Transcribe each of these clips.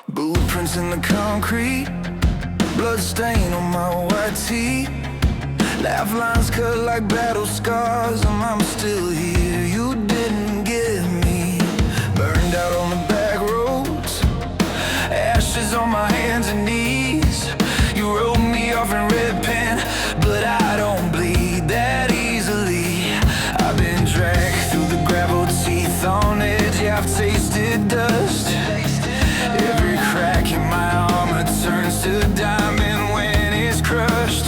Blueprints in the concrete, blood stain on my white tee. Laugh lines cut like battle scars, and I'm still here. You didn't get me. Burned out on the back roads, ashes on my hands and knees. You wrote me off in red pen, but I don't bleed that easily. I've been dragged through the gravel, teeth on edge. Yeah, I've tasted dust. Every crack in my armor turns to diamond when it's crushed.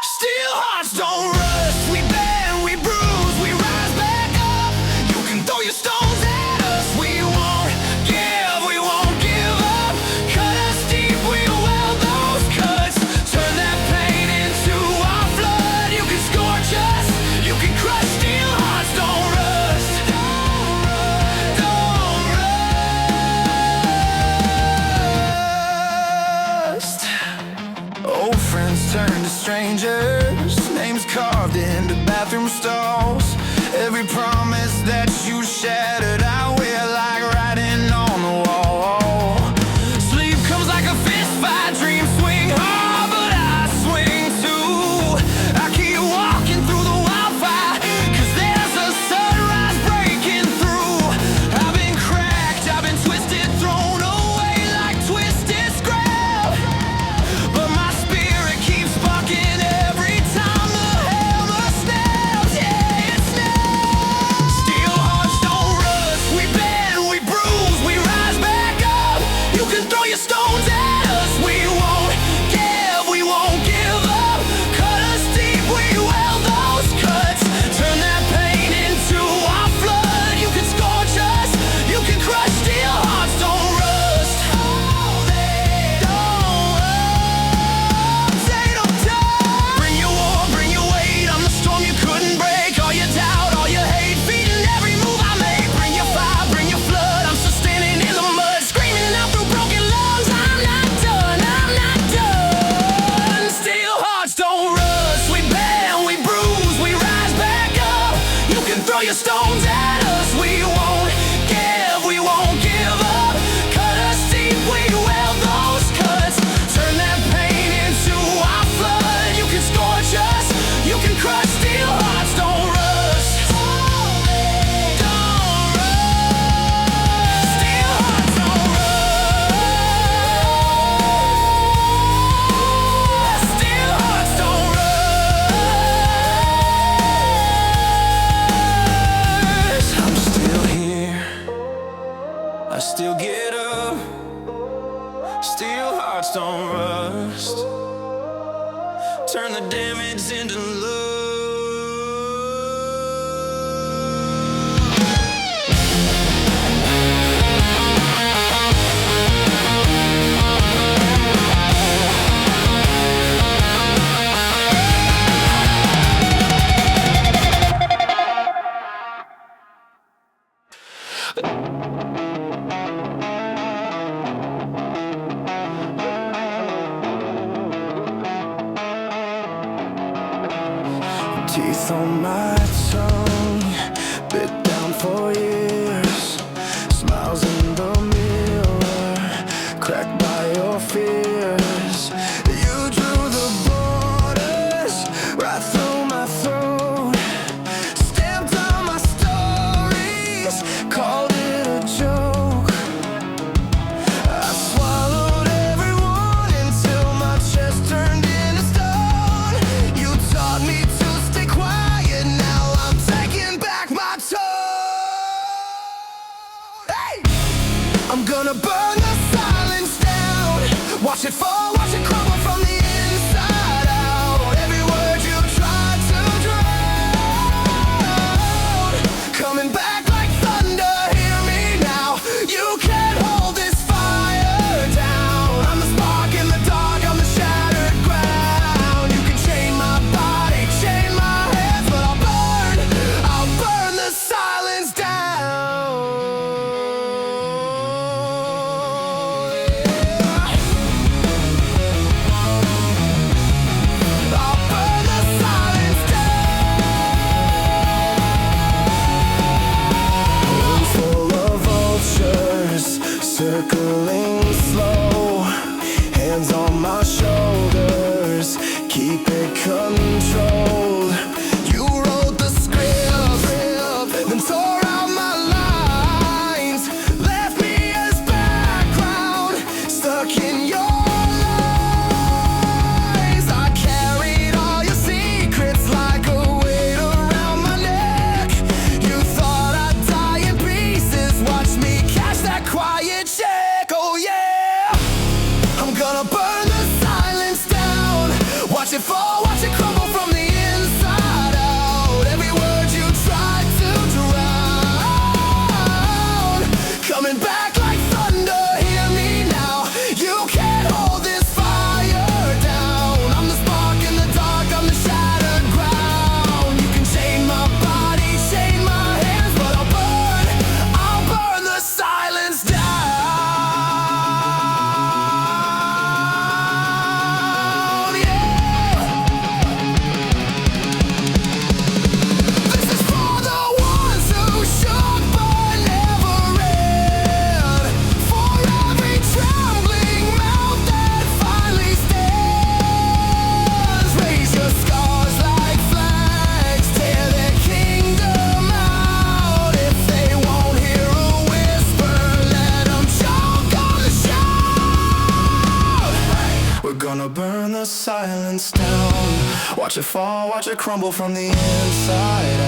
Still hearts don't rust. We bend, we bruise, we rise back up. You can throw your stones at us. We won't give up. Cut us deep, we weld those cuts. Turn that pain into our blood. You can scorch us, you can crush. Steel hearts don't rust. Don't rust. Old friends turn to strangers, names carved into bathroom stalls. Every promise that you shattered, I wear like writing on the wall. Sleep comes like a fist fight, dreams swing hard, but I swing too. I keep walking through the wildfire, 'cause there's a sunrise breaking through. I've been cracked, I've been twisted, thrown away like twisted scrap. But my spirit keeps sparking every time the hammer snaps. Yeah, it snaps. Steel hearts don't rust. We bend, we bruise, we rise back up. You can throw your stones at us. We won't give up. Cut us deep, we weld those cuts. Turn that pain into our flood. You can scorch us, you can crush. Steel hearts don't rust. Don't rust. They don't die. Bring your war, bring your weight. I'm the storm you couldn't break. All your doubt, all your hate, feeding every move I make. Bring your fire, bring your flood. I'm still standing in the mud, screaming out through broken lungs. I'm not done, I'm not done. Steel hearts don't rust. We bend, we bruise, we rise back up. You can throw your stones at us. We won't give up. Cut us deep, we weld those cuts. Turn that pain into our flood. You can scorch us, you can crush. Steel hearts don't rust. Don't rust. Steel hearts don't rust. Steel hearts don't rust. I'm still here, I still get up. Steel hearts don't rust. Turn the damage into love. Teeth on my tongue, bit down for years. Smiles in the mirror, cracked by your fears. You drew the borders right through my throat, stamped on my stories, called it a joke. I swallowed everyone until my chest turned into stone. You taught me to stay quiet, now I'm taking back my tone. Hey! I'm gonna burn the silence down. Watch it fall, watch it crumble from the inside out. Every word you tried to drown, coming back like thunder, hear me now. You can't hold this fire down. I'm the spark in the dark, I'm the shattered ground. You can chain my body, chain my hands, but I'll burn the silence down. Yeah. circling slow, hands on my shoulders, keep it controlled. You wrote the script, then tore out my lines, left me as background, stuck in your lies. I carried all your secrets like a weight around my neck. You thought I'd die in pieces, watch me cash that quiet check. Oh yeah, I'm gonna burn the silence down, watch it fall, watch it crumble from the inside out. Every word you tried to drown, coming back like thunder, hear me now. You can't hold this fire down. I'm the spark in the dark, I'm the shattered ground. You can chain my body, chain my hands, but I'll burn the silence down. Yeah. This is for the ones who shook but never ran, for every trembling mouth that finally stands. Raise your scars like flags, tear their kingdom out. If they won't hear a whisper, let them choke on the shout. We're gonna burn the silence down, watch it fall, watch it crumble from the inside out.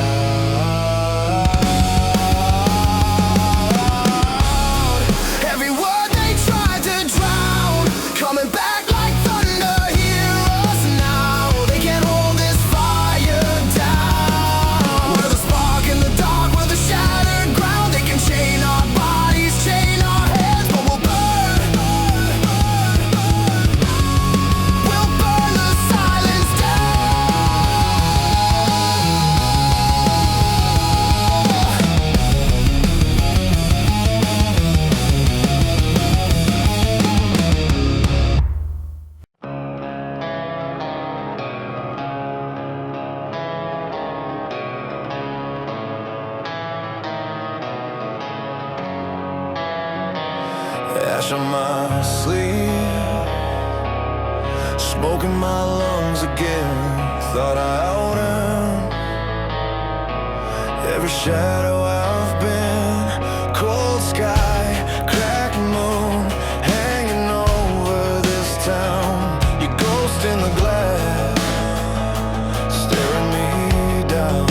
Every word they tried to drown, coming back like thunder, hear us now. They can't hold this fire down. We're the spark in the dark, we're the shattered ground. They can chain our bodies, chain our heads, but we'll burn the silence down. Ash on my sleeve, smoke in my lungs again. Thought I outearned every shadow I've been. Cold sky, cracked moon, hanging over this town. Your ghost in the glass, staring me down.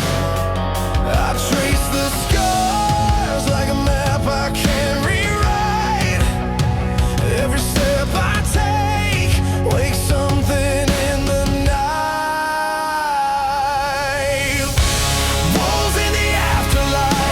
I trace the scars like a map I can't rewrite. Every step I take wakes something in the night. Wolves in the afterlight,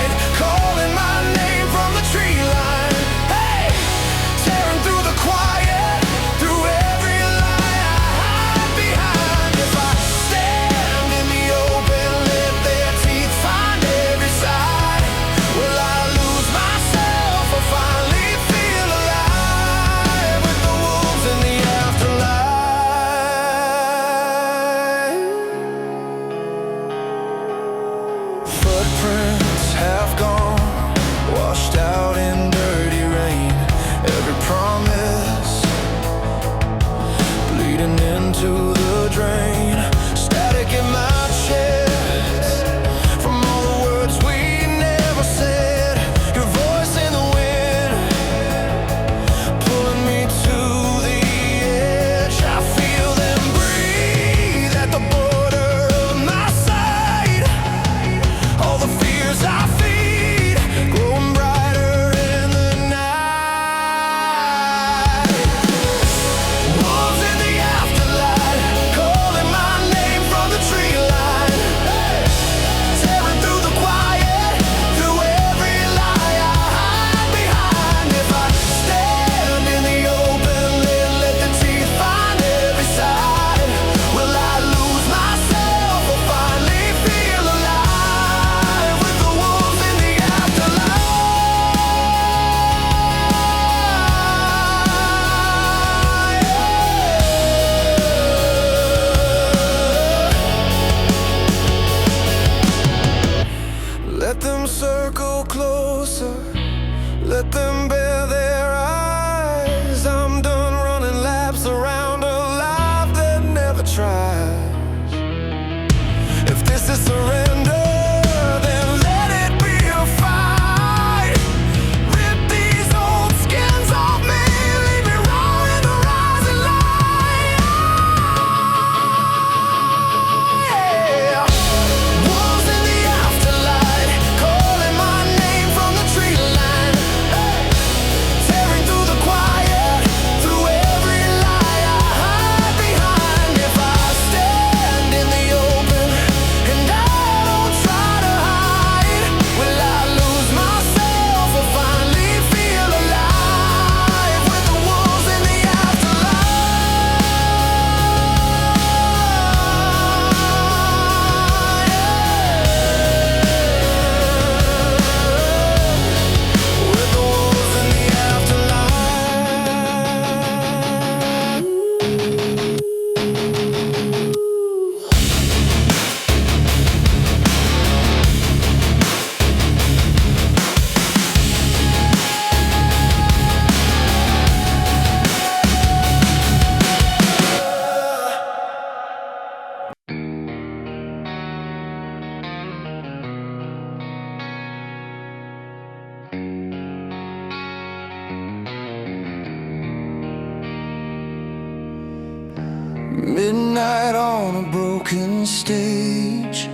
Midnight on a broken stage,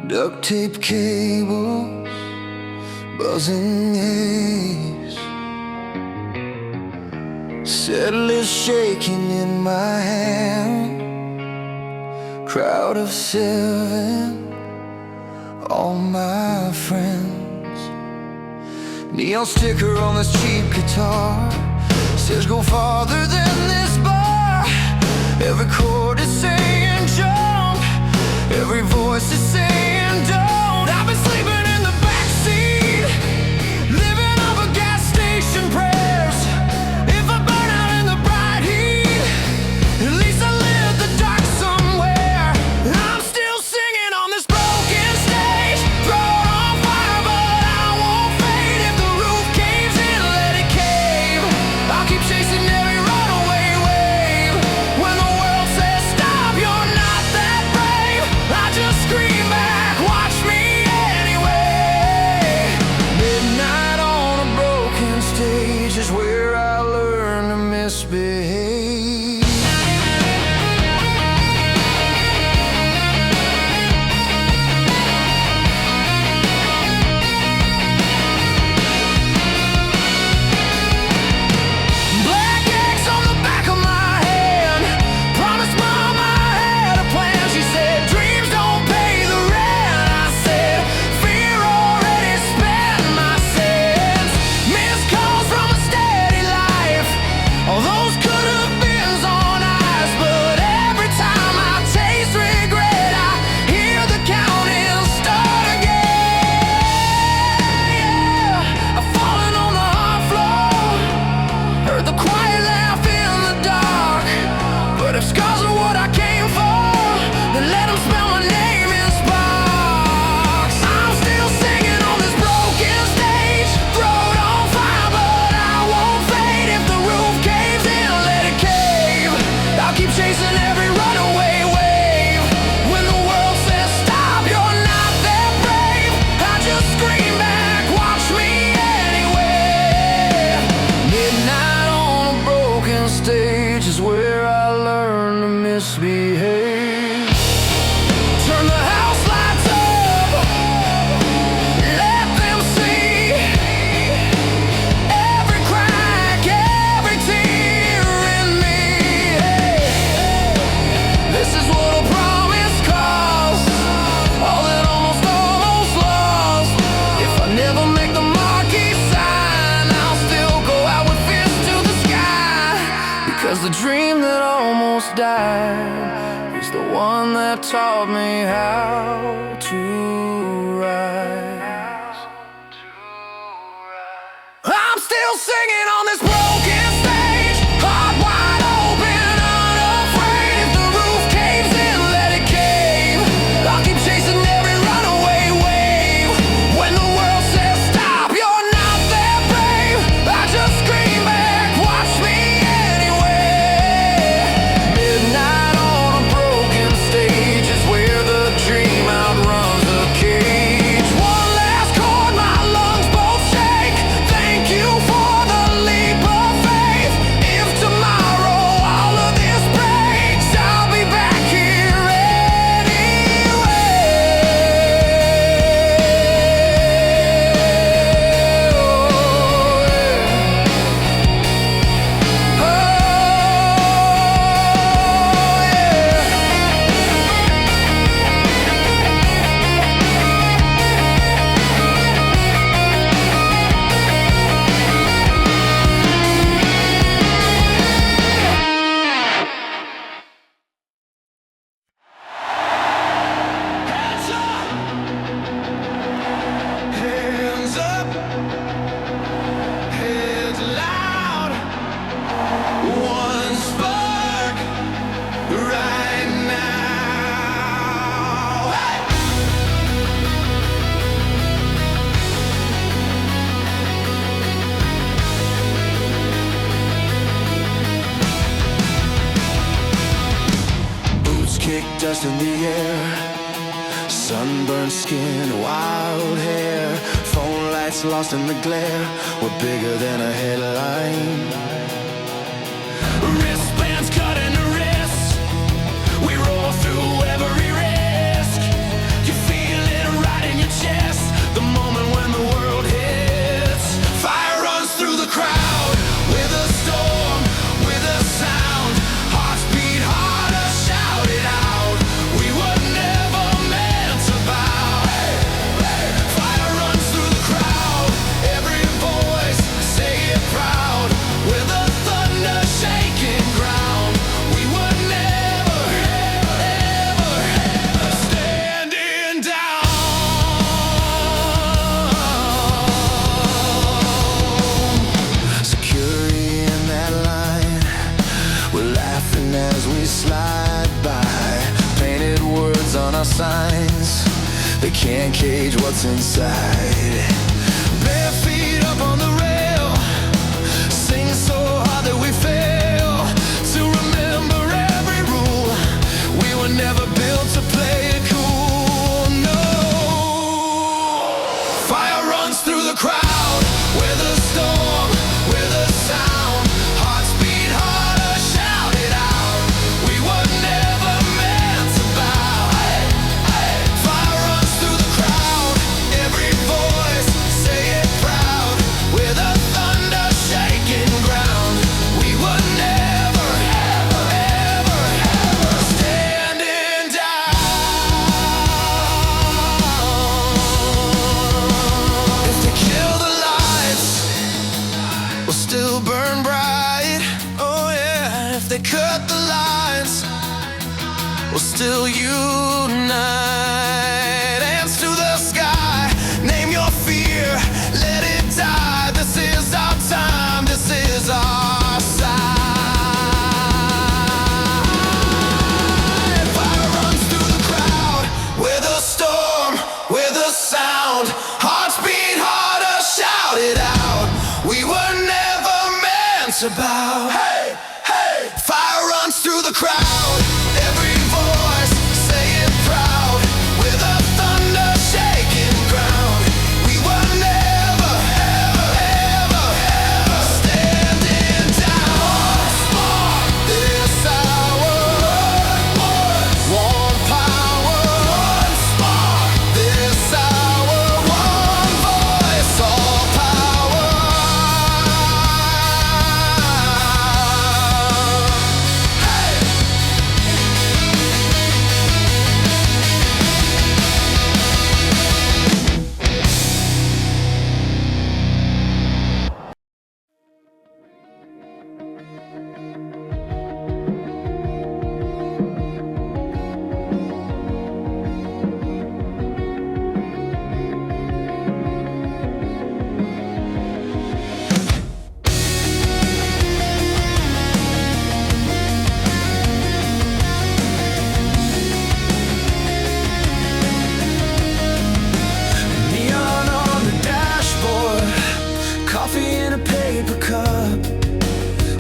duct tape cables, buzzing haze, settlers shaking in my hand, crowd of 7, all my friends. Neon sticker on this cheap guitar says go farther than this bar. Every chord is saying jump, every voice is saying don't. I've been sleeping in the backseat, living off of gas station prayers. If I burn out in the bright heat, at least I live the dark somewhere. I'm still singing on this broken stage, thrown on fire but I won't fade. If the roof caves in, let it cave. I'll keep chasing every runaway wave. When the world says stop, you're not that brave, I just scream back, watch me anyway. Midnight on a broken stage is where I learn to misbehave. Black X on the back of my hand, promised mom I had a plan. She said dreams don't pay the rent. I said fear already spent my sins. Missed calls from a steady life, all those could have beens on ice. But every time I taste regret, I hear the counting start again. Yeah, I've fallen on the hard floor, heard the quiet laugh in the dark. But if scars are what I came for, then let them spell my name in sparks. I'm still singing on this broken stage, thrown on fire but I won't fade. If the roof caves in, let it cave. I'll keep chasing every runaway wave. When the world says stop, you're not that brave, I just scream back, watch me anyway. Midnight on a broken stage is where I learn to misbehave. Turn the house lights up, let them see every crack, every tear in me. Hey, this is what a promise costs, all that almost lost. If I never make the marquee sign, I'll still go out with fists to the sky. Because the dream that almost died is the one that taught me how to rise. I'm still singing on this broken stage, heart wide open, unafraid. If the roof caves in, let it cave. I'll keep chasing every runaway wave. When the world says stop, you're not that brave, I just scream back, watch me anyway. Midnight on a broken stage is where the dream outruns the cage. One last chord, my lungs both shake. Thank you for the leap of faith. If tomorrow all of this breaks, I'll be back here anyway. Hands up, heads loud, one spark right now. Hey! Boots kick dust in the air, sunburned skin, wild hair, phone lights lost in the glare. We're bigger than a headline. Wristbands cutting the wrists, with a storm, with a sound. Hearts beat harder, shout it out. We were never meant to bow. Fire runs through the crowd, every voice say it proud. With a thunder shaking ground, we were never, ever standing down. Security in that line, we're laughing as we slide by. Painted words on our signs, they can't cage what's inside. Bare feet up on the rail, sing so hard that we fail to remember every rule. We were never built to play it cool, no. Fire runs through the crowd, with a storm, with a sound. Hearts beat harder, shout it out. We were never meant to bow. Fire runs through the crowd, every voice say it proud. With a thunder shaking ground, we were never, ever standing down. If they kill the lights, we'll still burn bright. Oh yeah, if they cut the lines, we'll still unite. Hands to the sky, name your fear, let it die. This is our time, this is our side. Fire runs through the crowd, with a storm, with a sound. Hearts beat harder, shout it out. We were never meant to bow. Hey, hey. Fire runs through the crowd, every voice say it proud. With a thunder shaking ground, we were never, ever standing down. Spark this hour, one power. Spark this hour, one voice, all power. Hey! Neon on the dashboard, coffee in a paper cup.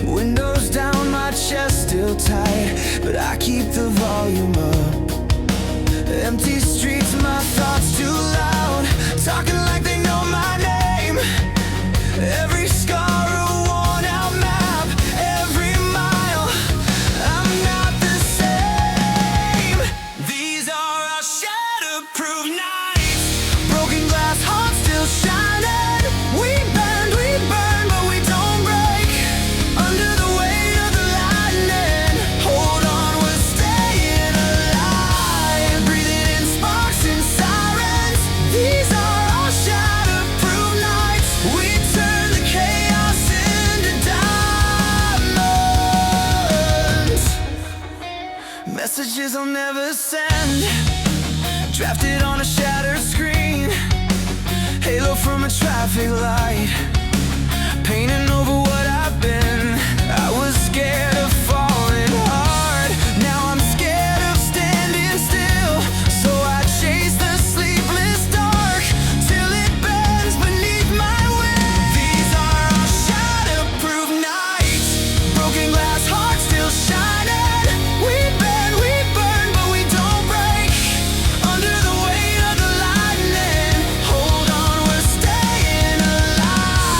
Windows down, my chest still tight, but I keep the volume up. Empty streets, my thoughts too loud, talking like they know my name. Every scar a worn out map, every mile, I'm not the same. These are our shatterproof nights, broken glass hearts still shining. We burn, but we don't break under the weight of the lightning. Hold on, we're staying alive, breathing in sparks and sirens. These are our shatterproof nights. We turn the chaos into diamonds. Messages I'll never send, drafted on a shattered screen. Halo from a traffic light, painting over what I've been. I was scared of falling hard, now I'm scared of standing still. So I chase the sleepless dark till it bends beneath my will. These are our shatterproof nights, broken glass hearts still shining. We burn, but we don't break under the weight of the lightning. Hold on, we're staying alive.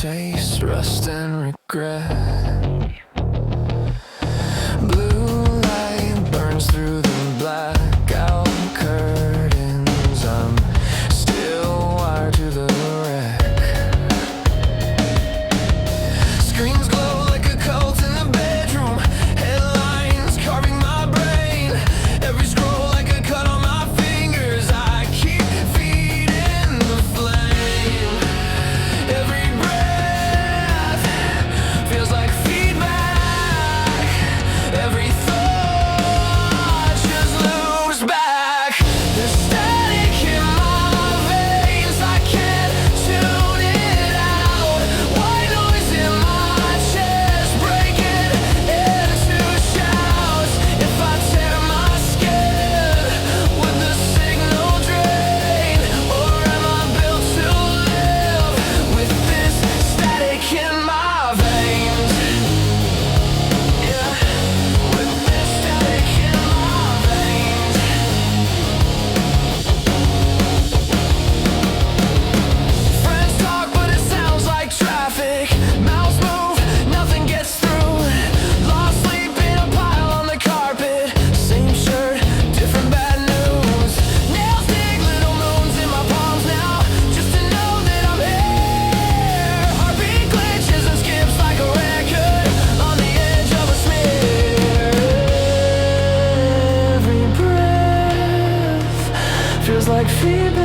taste, rust and regret. Blue light burns through the blackout curtains. I'm still wired to the wreck. Screens glow like a cult in the bedroom. Headlines carving my brain. Every scroll like a cut on my fingers. I keep feeding the flame. Every breath feels like feedback. Every thought just loops back. There's static in my veins. I can't tune it out. White noise in my chest, breaking into shouts. If I tear my skin, would the signal drain? Or am I built to live with this static in my veins? Yeah, with this static in my veins. Friends talk, but it sounds like traffic. Mouths move, nothing gets through. Lost sleep in a pile on the carpet. Same shirt, different bad news. Nails dig little moons in my palms now, just to know that I'm here. Heartbeat glitches and skips like a record on the edge of a smear. Every breath feels like feedback.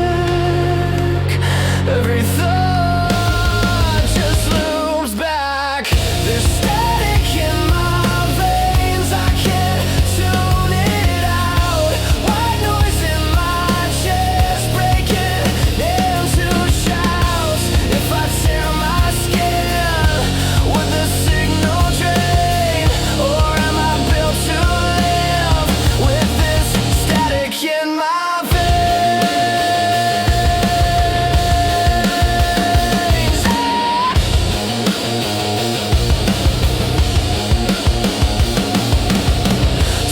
Every thought just loops back. There's static in my veins. I can't tune it out. White noise in my chest, breaking into shouts. If I tear my skin, would the signal drain? Or am I built to live with this static in my veins?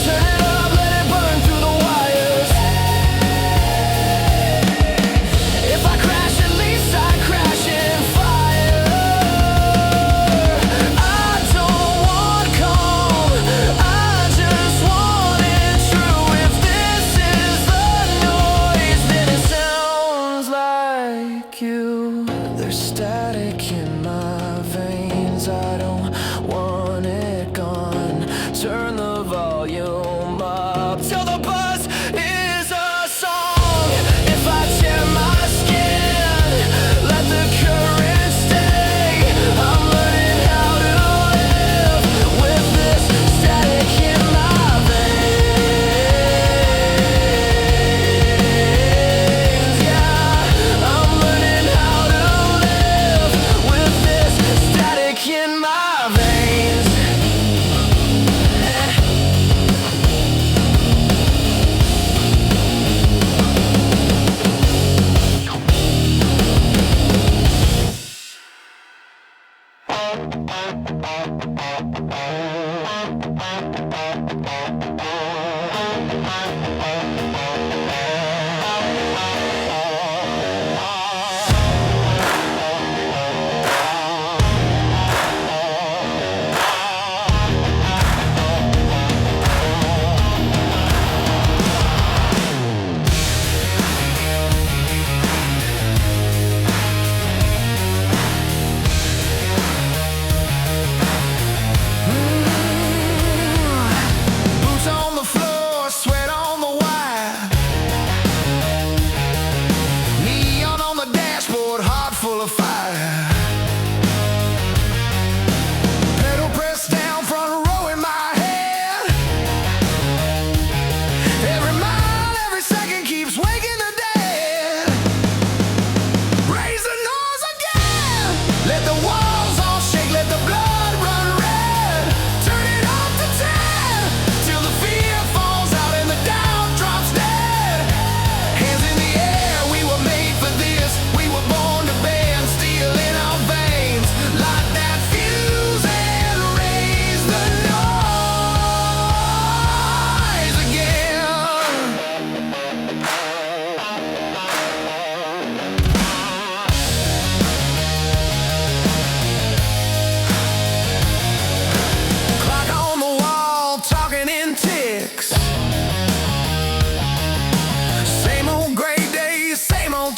Turn it up, let it burn through the wires. If I crash, at least I crash in fire. I don't want calm, I just want it true. If this is the noise, then it sounds like you. There's static in my veins. I don't want it gone. Turn the volume up till the buzz is a song. If I tear my skin, let the current stay. I'm learning how to live with this static in my veins. Yeah, I'm learning how to live with this static in my veins.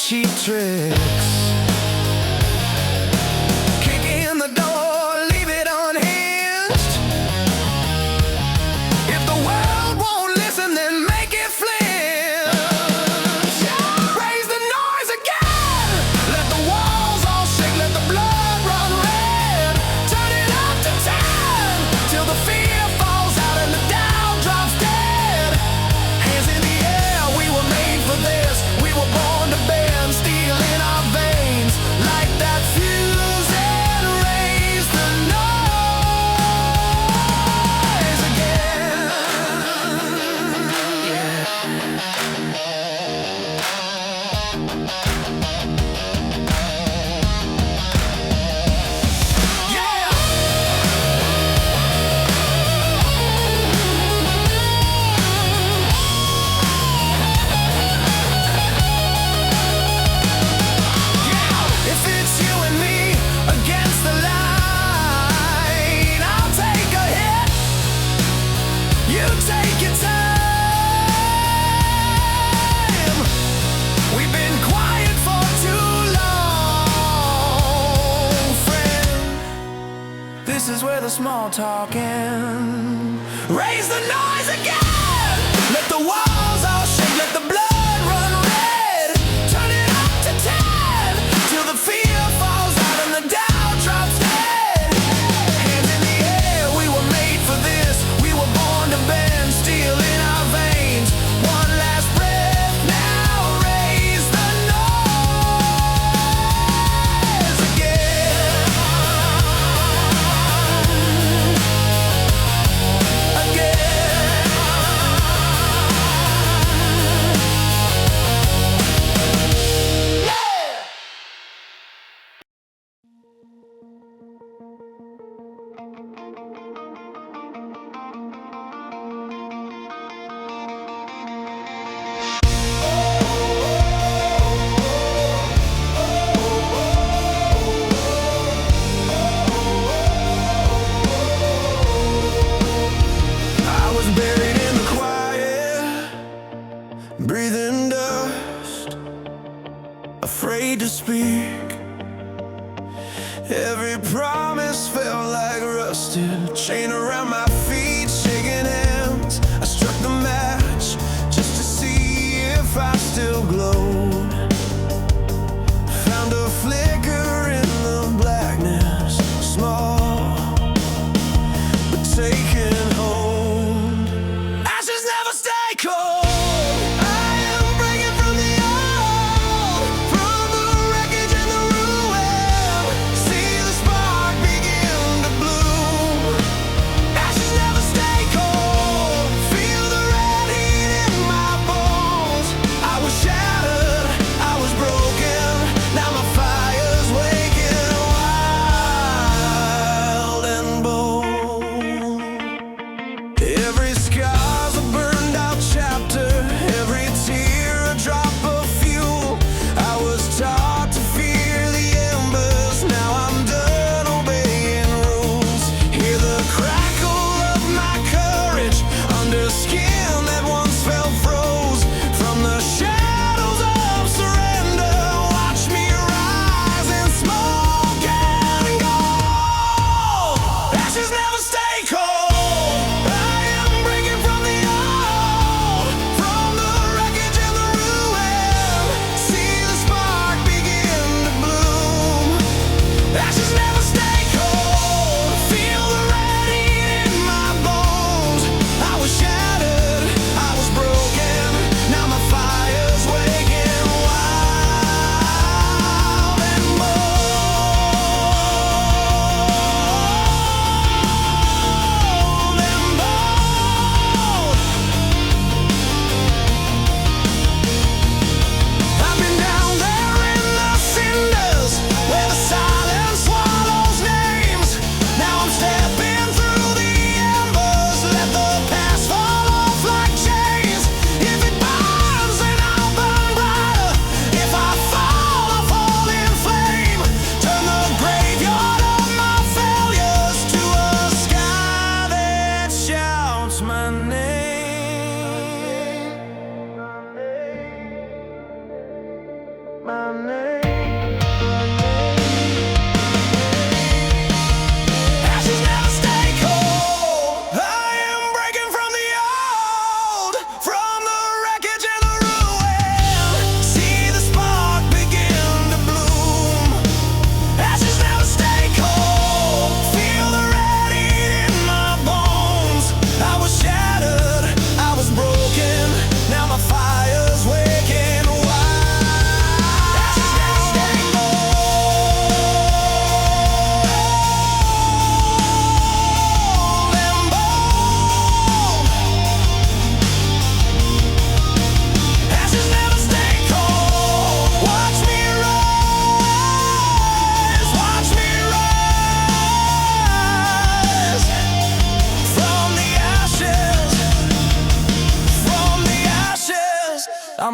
cheap tricks. Kick in the door, leave it unhinged. If the world won't listen, then make it flinch. Raise the noise again. Let the walls all shake, let the blood run red. Turn it up to 10 till the fear falls out and the doubt drops dead. Hands in the air, we were made for this. We were born to bend, steel in our veins. Light that fuse and raise the noise again. Yeah. If it's you and me against the line, I'll take a hit, you take your time. We've been quiet for too long, friend. This is where the small talk ends. Raise the noise again. Let the walls all shake, let the blood run red. Turn it up to 10 till the fear falls out and the doubt drops dead. Hands in the air, we were made for this. We were born to bend, steel in our veins. One last breath, now raise the noise again. I was buried in the quiet, breathing dust, afraid to speak. Every promise felt like rusted, chain around my feet, shaking hands. I struck the match just to see if I still glowed. Found a flicker in the blackness, small but taken home. Ashes never stay cold. I am breaking from the old, from the wreckage and the ruin. See the spark begin to bloom. Ashes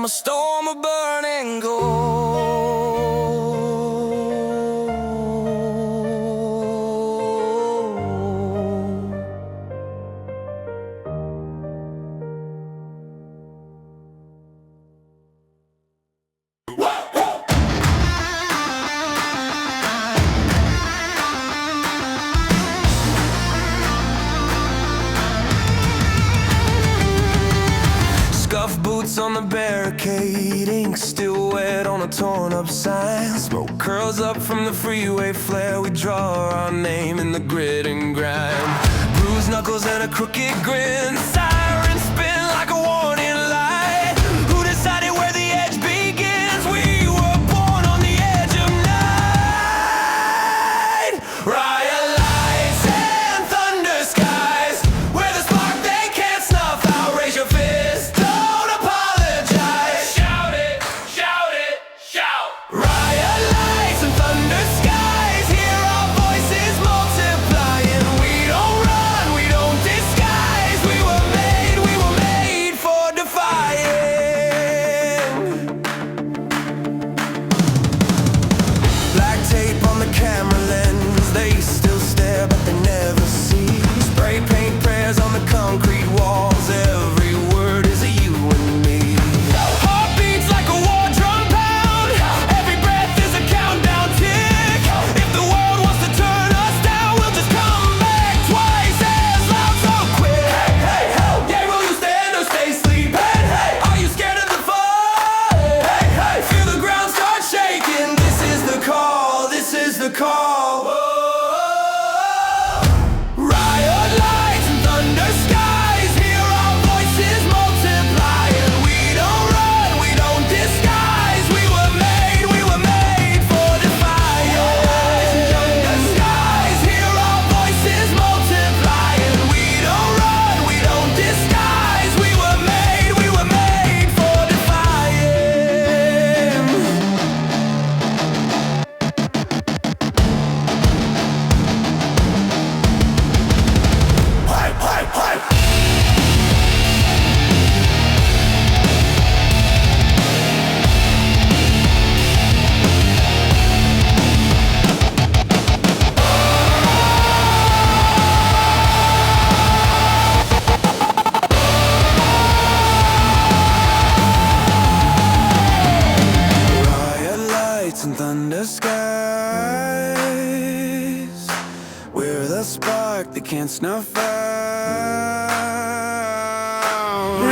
from a storm of burning gold. Boots on the barricade, ink still wet on a torn up sign. Smoke curls up from the freeway flare. We draw our name in the grit and grime. Bruised knuckles and a crooked grin. Sirens spin like a warning light. Who decided where the edge begins? We were born on the edge of night. Riot lights and thunder skies, where the spark they can't snuff out. Raise your fist. And thunder skies, we're the spark they can't snuff out.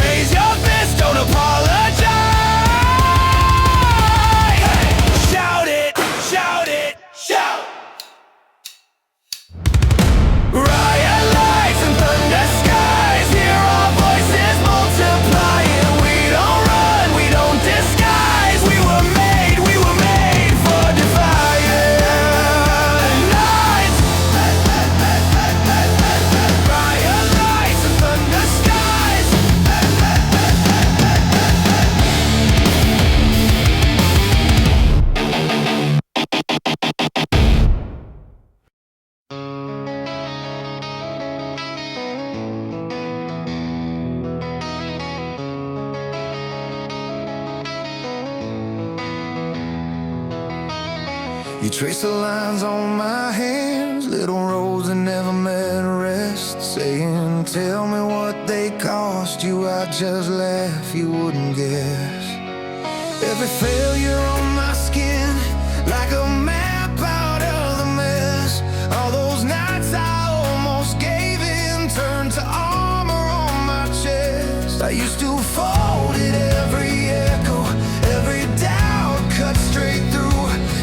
Raise your fist, don't apologize. Hey! Shout it, shout it, shout. Riot lights and thunder skies, hear our voices multiplying. We don't run, we don't disguise. We were made for defiant nights. Riot lights and thunder skies. You trace the lines on my hands, little roads that never met rest. Saying, tell me what they cost you, I just laugh, you wouldn't guess. Every failure on my skin, like a map out of the mess. All those nights I almost gave in, turned to armor on my chest. I used to fold it, every echo, every doubt cut straight through.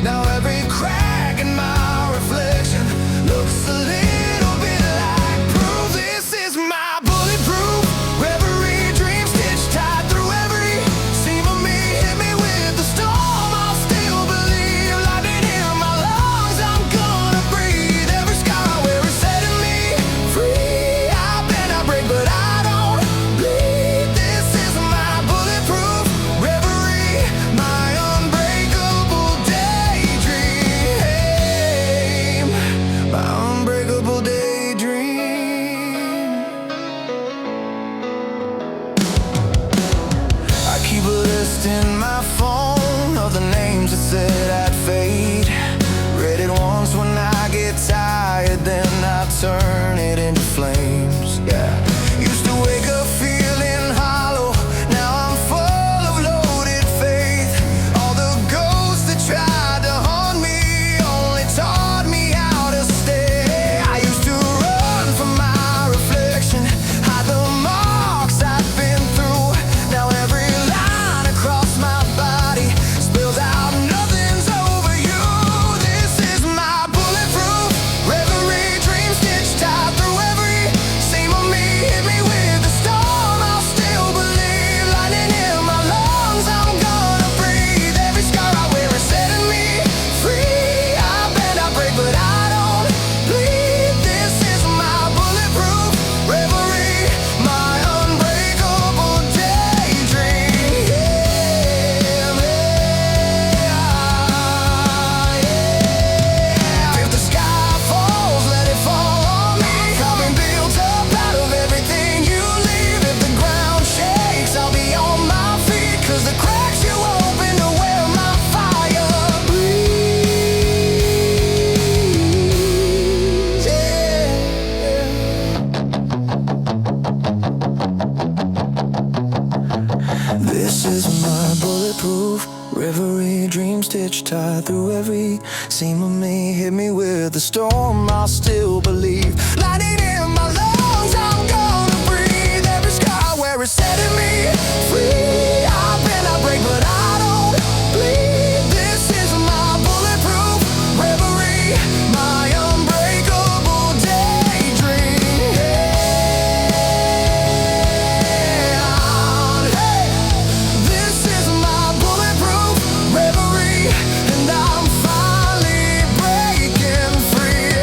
Now every crack in my reflection looks a little bit like proof. This is my bulletproof reverie, dream stitched tied through every seam of me. Hit me with the storm turn it into flames. Yeah. Used to wake up feeling hollow, now I'm full of loaded faith. All the ghosts that tried to haunt me only taught me how to stay. I used to run from my reflection, hide the marks I've been through. Now every line across my body spills out nothing's over you. This is my bulletproof reverie, dream stitched tied through every seam of me. Hit me with the storm, I'll still believe. Lightning in my lungs, I'm gonna breathe. Every scar I wear is setting me free. I bend, I break, but I don't bleed. This is my bulletproof reverie, my unbreakable daydream. Yeah, yeah. If the sky falls, let it fall on me. I've been built up out of everything you leave. If the ground shakes, I'll be on my feet. 'Cause the cracks you open to where my fire breathes. Yeah. This is my bulletproof reverie, dream stitched tied through every seam of me. Hit me with the storm, I'll still believe. Lightning in my lungs, I'm gonna breathe. Every scar I wear is setting me free. I bend, I break, but I don't bleed. This is my bulletproof reverie, my unbreakable daydream. Yeah. Hey. This is my bulletproof reverie, and I'm finally breaking free.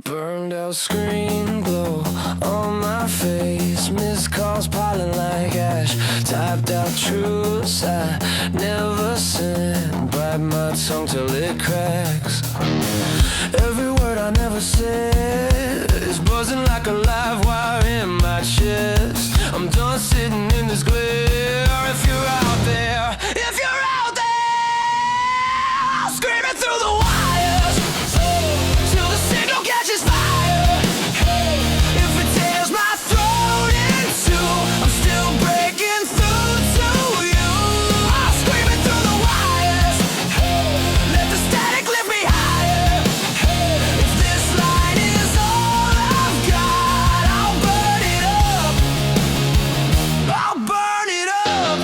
Burned out screen glow on my face, missed calls piling like ash, typed out truths I never sent, bite my tongue till it cracks. Every word I never said is buzzing like a live wire in my chest. I'm done sitting in this glare. If you're out there, if you're out there, screaming through the wires till the signal catches fire. If it tears my throat in two, I'm still breaking through to you. I'm screaming through the wires, let the static lift me higher. If this light is all I've got, I'll burn it up. I'll burn it up.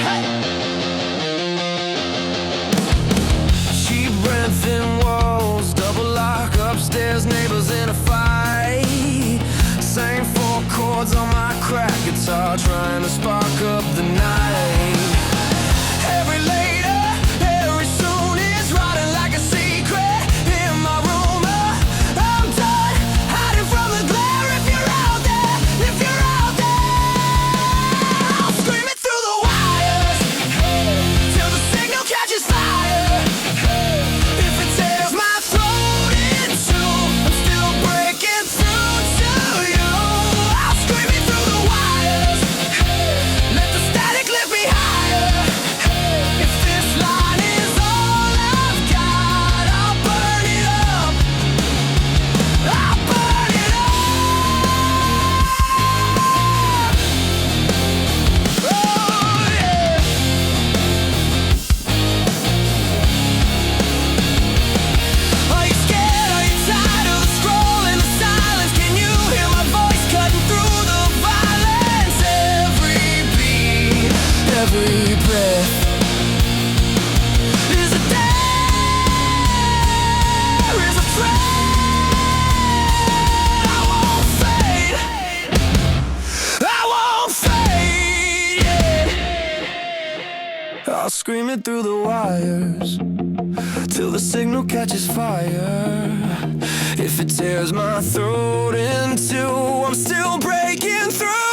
Hey. Cheap rent, thin walls, double lock upstairs, neighbors in a fight. Same four chords on my crack guitar, trying to spark up the night. Every later, every soon is rotting like a secret in my room. I'm done hiding from the glare. If you're out there, if you're out there, I'll scream it through the wires till the signal catches fire. If it tears my throat in two, I'm still breaking through to you. I'll scream it through the wires, let the static lift me higher. If this line is all I've got, I'll burn it up. I'll burn it up. Oh yeah. Are you scared? Are you tired of the scroll in the silence? Can you hear my voice cutting through the violence? Every beat, every breath is a dare, is a threat. I won't fade, I won't fade, yeah. I'll scream it through the wires till the signal catches fire. If it tears my throat in two, I'm still breaking through.